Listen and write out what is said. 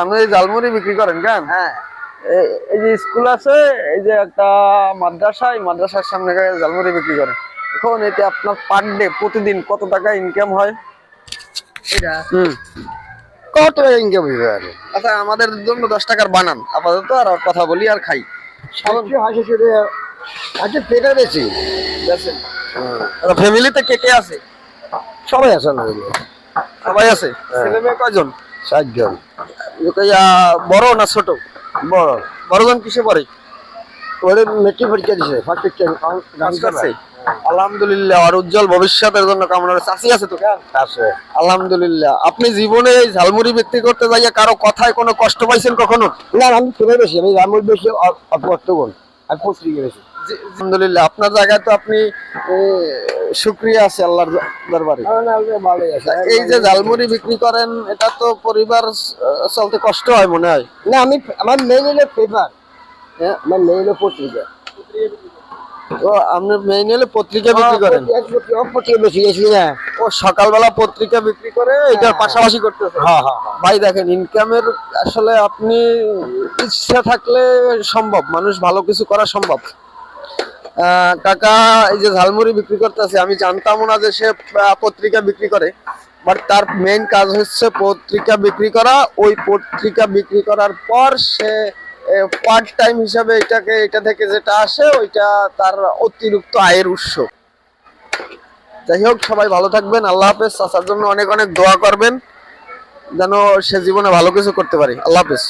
আপনি এই ঝালমুড়ি বিক্রি করেন কেন? হ্যাঁ, এই যে স্কুল আছে, এই যে একটা মাদ্রাসা, এই মাদ্রাসার সামনে ঝালমুড়ি বিক্রি করেন। এখন এতে আপনার পার ডে প্রতিদিন কত টাকা ইনকাম হয়? এটা হুম। কত টাকা ইনকাম হইবে আর আচ্ছা, আমাদের জন্য 10 টাকার বানান আপাতত, আর কথা বলি আর খাই। 70-80 টাকা আচ্ছা পেটা বেশি ফ্যামিলিতে কে কে আছে? সবাই আছে না সবাই আছে। ছেলে মেয়ে কয়জন? 60 জন। বড় না ছোট? বড় বড়জন কিসে পড়ে? ওরে মেট্রিক পরীক্ষা দিছে ফার্স্ট পাস করছে? আলহামদুলিল্লাহ, আর উজ্জ্বল ভবিষ্যতের জন্য কামনা রয়েছে। চাচি আছে তো? আছে। আলহামদুলিল্লাহ। আপনি জীবনে এই ঝালমুড়ি বিক্রি করতে যাইয়া কারো কথায় কোনো কষ্ট পাইছেন কখনো? না আমি ফিরে বেশি, আমি রামুর বেশি অপর্তগণ আর পত্রিকা বেশি। আলহামদুলিল্লাহ, আপনার জায়গায় তো আপনি শুকরিয়া আছে আল্লাহর দরবারে। ভালোই আছে। এই যে ঝালমুড়ি বিক্রি করেন, এটা তো পরিবার চলতে কষ্ট হয় মনে হয়। না আমি আমার মেইন হলো পেপার, হ্যাঁ আমার মেইন হলো পত্রিকা। তো আপনি মেইন হলে পত্রিকা বিক্রি করেন? পত্রিকা বেশি গেছি না। ও সকালবেলা পত্রিকা বিক্রি করে এটার পাশাপাশি করতেছে। হ্যাঁ হ্যাঁ ভাই দেখেন, ইনকামের আসলে আপনি ইচ্ছা থাকলে সম্ভব, মানুষ ভালো কিছু করা সম্ভব। কাকা এই যে ঝালমুড়ি বিক্রি করতেছে, আমি জানতাম না যে সে পত্রিকা বিক্রি করে, বাট তার মেইন কাজ হচ্ছে পত্রিকা বিক্রি করা। ওই পত্রিকা বিক্রি করার পর সে পার্ট টাইম হিসাবে এটা থেকে যেটা আসে ওইটা তার অতিরিক্ত আয়ের উৎস। যাই হোক, সবাই ভালো থাকবেন, আল্লাহ হাফেজ। চাচার জন্য অনেক অনেক দোয়া করবেন যেন সে জীবনে ভালো কিছু করতে পারে। আল্লাহ হাফেজ।